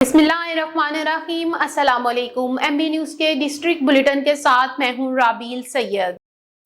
बिस्मिल्लाहिर्रहमानिर्रहीम। अस्सलाम वालेकुम। MB न्यूज़ के डिस्ट्रिक्ट बुलेटिन के साथ मैं हूं राबील सैयद।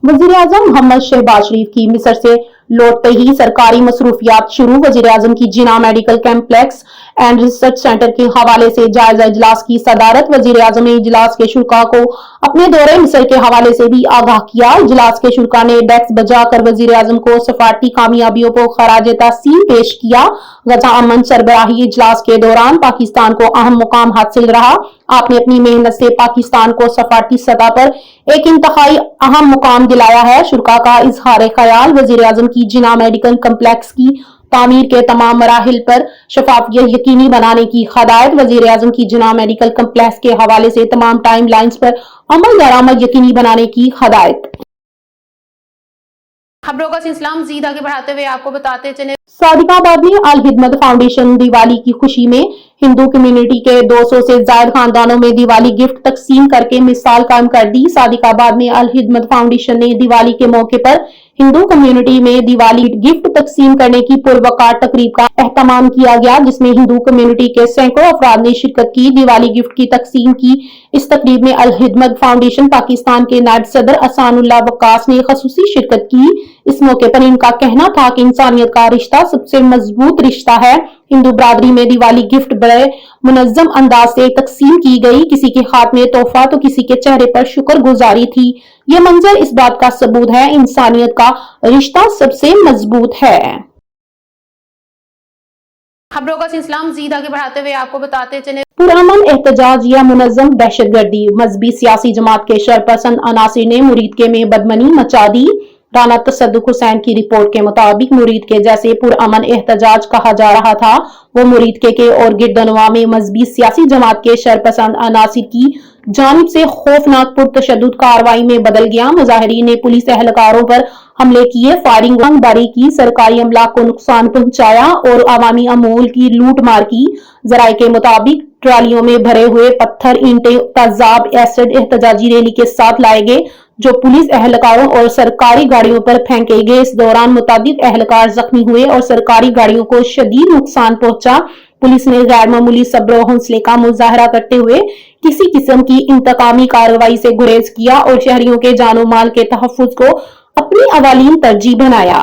वज़ीर-ए-आज़म मोहम्मद शहबाज शरीफ की मिस्र से लौटते ही सरकारी मसरूफियात शुरू। वज़ीर-ए-आज़म की Jinnah medical complex and research centre के हवाले से जायजा इजलास की सदारत। वज़ीर-ए-आज़म ने इजलास के शुरा को अपने दौरे मिस्र के हवाले से भी आगाह किया। इजलास के शुरा ने डेस्क बजाकर वज़ीर-ए-आज़म को सफारती कामयाबियों को खराज तहसीन पेश किया। गजा अमन सरबराही इजलास के दौरान पाकिस्तान को अहम मुकाम हासिल रहा। आपने अपनी मेहनत से पाकिस्तान को सफारती सतह पर एक इंतहाई अहम मुकाम दिलाया है। शुरा का इजहार ख्याल। वज़ीर-ए-आज़म की जिना मेडिकल कॉम्प्लेक्स की तामीर के तमाम मराहिल पर शफाफियत यकीनी बनाने की हदायत। वज़ीर-ए-आज़म की जिना मेडिकल कॉम्प्लेक्स के हवाले से तमाम टाइम लाइन्स पर अमल दरामद यकीनी बनाने की हदायत। खबरों का सिलसिला मज़ीद आगे बढ़ाते हुए आपको बताते चले, सादिकाबाद में अल हिदमत फाउंडेशन दिवाली की खुशी में हिंदू कम्युनिटी के 200 से ज्यादा खानदानों में दिवाली गिफ्ट तकसीम करके मिसाल कायम कर दी। सादिकाबाद में अल हिदमत फाउंडेशन ने दिवाली के मौके पर हिंदू कम्युनिटी में दिवाली गिफ्ट तकसीम करने की पुरवकार तकरीब का एहतमाम किया गया, जिसमें हिंदू कम्युनिटी के सैकड़ों अफराद ने शिरकत की। दिवाली गिफ्ट की तकसीम की इस तकरीब में अल हिदमत फाउंडेशन पाकिस्तान के नायब सदर अहसानुल्लाह वक्कास ने खसूसी शिरकत की। इस मौके पर इनका कहना था कि इंसानियत का रिश्ता सबसे मजबूत रिश्ता है। हिंदू बरादरी में दिवाली गिफ्ट बड़े मुनज्जम अंदाज से तकसीम की गई। किसी के हाथ में तोहफा तो किसी के चेहरे पर शुक्रगुजारी थी। ये मंजर इस बात का सबूत है इंसानियत का रिश्ता सबसे मजबूत है। खबरों का सिलसिला मज़ीद आगे बढ़ाते हुए आपको बताते चले, पुरअमन एहतजाज या मुनज़्ज़म दहशतगर्दी। मजहबी सियासी जमात के शरपसंद अनासिर ने मुरीद में बदमनी मचा दी। राना तसद्दुक हुसैन की रिपोर्ट के मुताबिक मुरीद के जैसे पुरअमन एहतजाज कहा जा रहा था, वो मुरीद के और गिरदनवा में मजहबी सियासी जमात के शरपसंद अनासिर की जानिब से खौफनाक पुरतशद्दुद कार्रवाई में बदल गया। मुजाहिरीन ने पुलिस एहलकारों पर हमले किए, फायरिंग बारी की, सरकारी अमला को नुकसान पहुंचाया और अवामी अमूल की लूट मार की। जराये के मुताबिक ट्रालियों में भरे हुए पत्थर, ईंटें, तेजाब, एसिड एहतजाजी रैली के साथ लाए गए, जो पुलिस एहलकारों और सरकारी गाड़ियों पर फेंके गए। इस दौरान मुताबिक एहलकार जख्मी हुए और सरकारी गाड़ियों को शदीद नुकसान पहुंचा। पुलिस ने गैर मामूली सब्र और हौसले का मुजाहरा करते हुए किसी किस्म की इंतकामी कार्रवाई से गुरेज किया और शहरियों के जानो माल के तहफ्फुज को अपनी अवालीन तरजीह बनाया।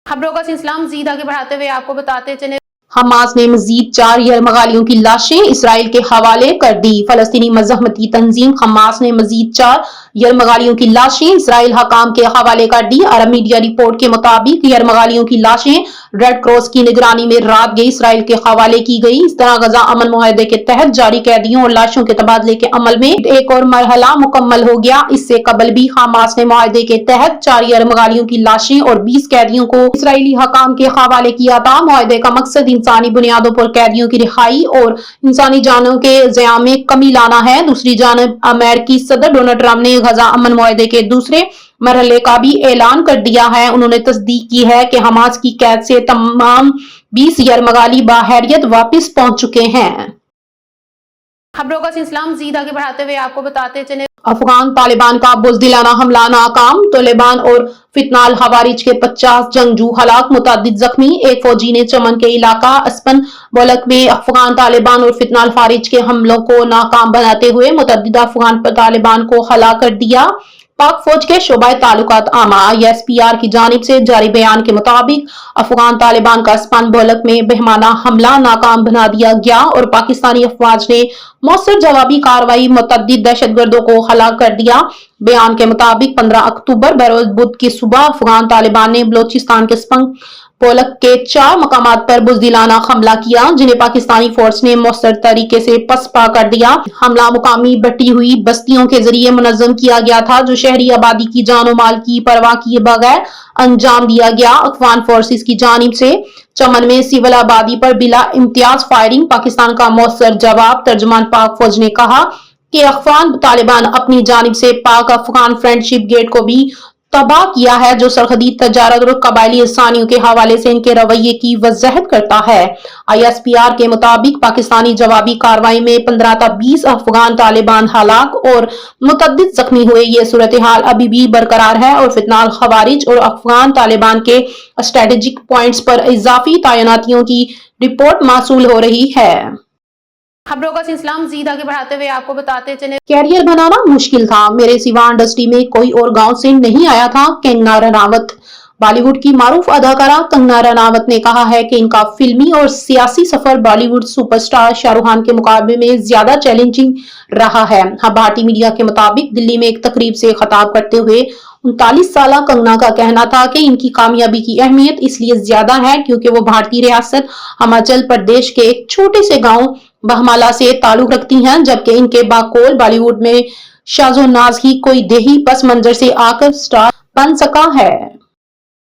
खबरों का सिलसिला मज़ीद आगे बढ़ाते हुए आपको बताते चले, हमास ने मजीद 4 यरमगालियों की लाशें इसराइल के हवाले कर दी। फलस्तीनी मजहमती तंजीम हमास ने मजीद 4 यरमगालियों की लाशें इसराइल हकाम के हवाले कर दी। अरब मीडिया रिपोर्ट के मुताबिक यरमगालियों की लाशें रेड क्रॉस की निगरानी में रात गई इसराइल के हवाले की गई। इस तरह गजा अमन मुआहदे के तहत जारी कैदियों और लाशों के तबादले के अमल में एक और मरहला मुकम्मल हो गया। इससे कबल भी हमास ने मुआहदे के तहत 4 यरमगालियों की लाशें और 20 कैदियों को इसराइली हकाम के हवाले किया था। मुआहदे का मकसद इंसानी बुनियादों पर कैदियों की रिहाई और इंसानी जानों के ज़िया में कमी लाना है। दूसरी जानब अमेरिकी सदर डोनाल्ड ट्रंप ने गजा अमन मुआहदे के दूसरे मरहले का भी ऐलान कर दिया है। उन्होंने तस्दीक की है कि हमास की कैद से तमाम 20 यरमगाली बाहरियत वापस पहुंच चुके हैं। खबरों का सिलसिला मज़ीद आगे बढ़ाते हुए आपको बताते चले, अफगान तालिबान का बुज़दिलाना हमला नाकाम। तालिबान और फितनाल हवारिज के 50 जंगजू हलाक, मुतअद्दिद जख्मी। एक फौजी ने चमन के इलाका अस्पन बोलक में अफगान तालिबान और फितनाल हवारिज के हमलों को नाकाम बनाते हुए मुतअद्दिद अफगान तालिबान को हलाक कर दिया। पाक फौज के शोबाए ताल्लुकात आमा ISPR की जानिब से जारी बयान के मुताबिक अफगान तालिबान का अस्पन बोलक में बेहमाना हमला नाकाम बना दिया गया और पाकिस्तानी अफवाज ने मौसर जवाबी कार्रवाई मुतअद्दिद दहशतगर्दों को हलाक कर दिया। बयान के मुताबिक 15 अक्टूबर बरोज बुध की सुबह अफगान तालिबान ने बलोचिस्तान के स्पंग बोलक के 4 मकामात पर बुज़दिलाना हमला किया, जिन्हें पाकिस्तानी फोर्स ने मौसर तरीके से पसपा कर दिया। हमला मुकामी बटी हुई बस्तियों के जरिए मुनज़्ज़म किया गया था, जो शहरी आबादी की जानो माल की परवाह किए बगैर अंजाम दिया गया। अफगान फोर्सेस की जानिब से चमन में सिविल आबादी पर बिला इम्तियाज फायरिंग, पाकिस्तान का मौसर जवाब। तर्जुमान पाक फौज ने कहा कि अफगान तालिबान अपनी जानिब से पाक अफगान फ्रेंडशिप गेट को भी तबाह किया है, जो सरहदी तजारत और कबायली इंसानियों के हवाले से इनके रवैये की वजाहत करता है। ISPR के मुताबिक पाकिस्तानी जवाबी कार्रवाई में 15 था 20 अफगान तालिबान हलाक और मुतअद्दिद जख्मी हुए। ये सूरत हाल अभी भी बरकरार है और फितनाल खवारिज और अफगान तालिबान के स्ट्रेटेजिक पॉइंट्स पर इजाफी तैनातियों की रिपोर्ट मासूल हो रही है। खबरों का सिलसिला मजीद आगे बढ़ाते हुए आपको बताते चले, कैरियर बनाना मुश्किल था, मेरे सिवा इंडस्ट्री में कोई और गांव से नहीं आया था। कंगना रनावत। बॉलीवुड की मारूफ अदाकारा कंगना रनावत ने कहा है कि इनका फिल्मी और सियासी सफर बॉलीवुड सुपरस्टार शाहरुख खान के मुकाबले में ज्यादा चैलेंजिंग रहा है। भारतीय मीडिया के मुताबिक दिल्ली में एक तकरीब से खिताब करते हुए 39 साल कंगना का कहना था कि इनकी कामयाबी की अहमियत इसलिए ज्यादा है क्योंकि वो भारतीय रियासत हिमाचल प्रदेश के एक छोटे से गांव बहमाला से ताल्लुक रखती हैं, जबकि इनके बाकोल बॉलीवुड में शाजो नाज ही कोई देही पस मंजर से आकर स्टार बन सका है।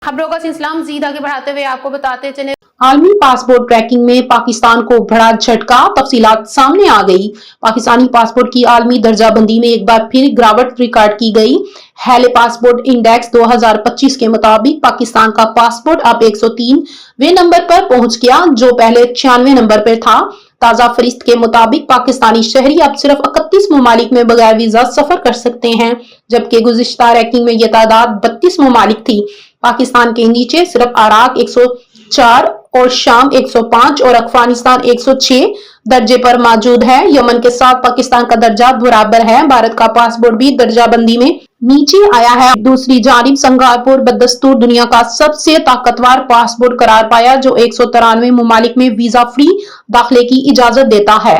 खबरों का सिलसिला मजीद आगे बढ़ाते हुए आपको बताते चले, आलमी पासपोर्ट ट्रैकिंग में पाकिस्तान को बड़ा झटका, तफसीलात सामने आ गई। पाकिस्तानी पासपोर्ट की आलमी दर्जाबंदी में एक बार फिर गिरावट रिकॉर्ड की गई। हेले पासपोर्ट इंडेक्स 2025 के मुताबिक पाकिस्तान का पासपोर्ट अब 103वें नंबर पर पहुंच गया, जो पहले 96 नंबर पर था। ताजा फरिश्त के मुताबिक पाकिस्तानी शहरी अब सिर्फ 31 ममालिक में बगैर वीजा सफर कर सकते हैं, जबकि गुज़िश्ता रैंकिंग में यह तादाद 32 ममालिक थी। पाकिस्तान के नीचे सिर्फ इराक 104 और शाम 105 और अफगानिस्तान 106 दर्जे पर मौजूद है। यमन के साथ पाकिस्तान का दर्जा बराबर है। भारत का पासपोर्ट भी दर्जाबंदी में नीचे आया है। दूसरी जानिब सिंगापुर बदस्तूर दुनिया का सबसे ताकतवर पासपोर्ट करार पाया, जो 193 ममालिक में वीजा फ्री दाखिले की इजाजत देता है।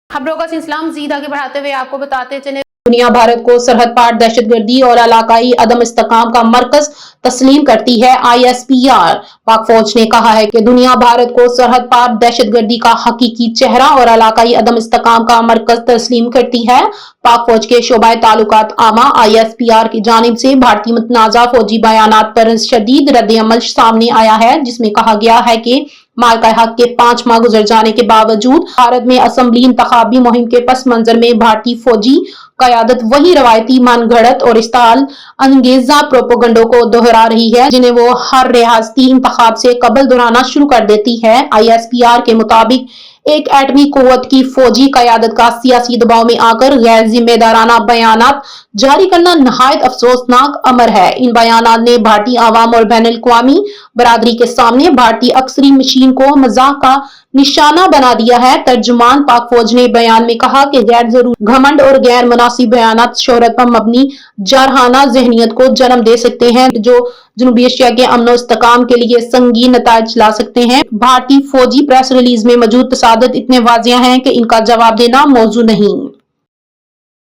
खबरों का सिलसिला मजीद आगे बढ़ाते हुए आपको बताते चले, दुनिया भारत को सरहद पार दहशतगर्दी और इलाकाई अदम इस्तेकाम का मरकज तस्लीम करती है। ISPR पाक फौज ने कहा है कि दुनिया भारत को सरहद पार दहशतगर्दी का हकीकी चेहरा और इलाकाई अदम इस्तेकाम का मरकज तस्लीम करती है। पाक फौज के शोबाए ताल्लुकात आमा ISPR की जानिब से भारतीय मुतनाज़ा फौजी बयानात पर शदीद रद्द-ए-अमल सामने आया है, जिसमें कहा गया है कि मार्का हक के 5 माह गुजर जाने के बावजूद भारत में असेंबली इंतखाबी मुहिम के पस मंजर में भारतीय फौजी कयादत वही रवायती मनगढ़ंत और इस्ताल अंगेजा प्रोपोगंडो को दोहरा रही है, जिन्हें वो हर रियासती इंतखाब से कबल दोहराना शुरू कर देती है। ISPR के मुताबिक एक एटमी कुव्वत की फौजी कयादत का सियासी दबाव में आकर गैर जिम्मेदाराना बयानात जारी करना नहायत अफसोसनाक अमर है। इन बयानात ने भारतीय आवाम और बैनुल अक़वामी बरादरी के सामने भारतीय अक्सरी मशीन को मजाक का निशाना बना दिया है। तर्जुमान पाक फौज ने बयान में कहा कि गैर जरूरी घमंड और गैर मुनासिब बयानात शोहरत पर मबनी जारहाना ज़हनियत को जन्म दे सकते हैं, जो जनूबी एशिया के अमन और इस्तेकाम के लिए संगीन नताइज ला सकते हैं। भारतीय फौजी प्रेस रिलीज में मौजूद तसादत इतने वाजिया हैं कि इनका जवाब देना मौजू नहीं।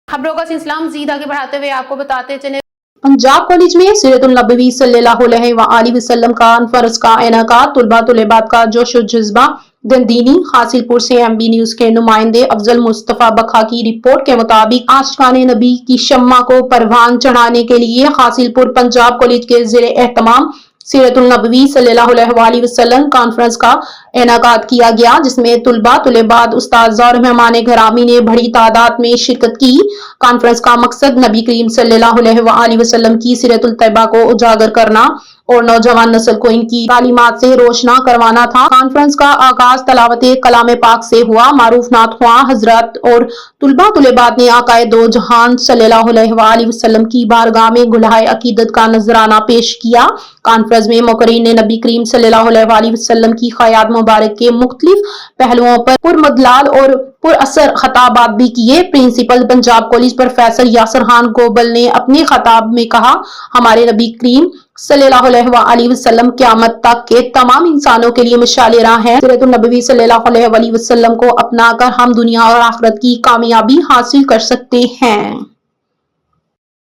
खबरों का सिलसिला मजीद आगे बढ़ाते हुए आपको बताते चले, पंजाब कॉलेज में सीरतुन नबवी सल्लल्लाहु अलैहि वसल्लम का फर्ज का इनेकाद, तुलबा तुलेबात का जोश और जज्बा दीनी। हासिलपुर से MB न्यूज के नुमाइंदे अफजल मुस्तफा बखा की रिपोर्ट के मुताबिक आशिकाने नबी की शम्मा को परवान चढ़ाने के लिए हासिलपुर पंजाब कॉलेज के ज़ेरे एहतमाम सीरतुन नबवी सल्लल्लाहु अलैहि वसल्लम कॉन्फ्रेंस का इनेकाद किया गया, जिसमें तुलबा तुलेबात उस्ताद और मेहमान घरामी ने बड़ी तादाद में शिरकत की। कॉन्फ्रेंस का मकसद नबी करीम सल्लल्लाहु अलैहि वसल्लम की सीरतुल तैयबा को उजागर करना और नौजवान नस्ल को इनकी तालीमात से रोशना करवाना था। कॉन्फ्रेंस का आगाज तलावते कलाम पाक से हुआ। मारूफ नात ख्वां हजरत और तुलबा तुलेबात ने आकाए दो जहान सल्लल्लाहु अलैहि वसल्लम की बारगाह में गुलहाए अकीदत का नजराना पेश किया। कॉन्फ्रेंस में मुकर्रीन ने नबी करीम सल्लल्लाहु अलैहि वसल्लम की हयात मुबारक के मुख्तलिफ पहलुओं पर पुरमदलाल और पुरअसर खताबात भी किए। Principal Punjab college professor Yasir Khan Gobal ने अपने खताब में कहा, हमारे नबी करीम सल्लल्लाहु अलैहि वसल्लम क़यामत तक के तमाम इंसानों के लिए मिसाल राह हैं। सीरतुन नबवी सल्लल्लाहु अलैहि वसल्लम को अपनाकर हम दुनिया और आखिरत की कामयाबी हासिल कर सकते हैं।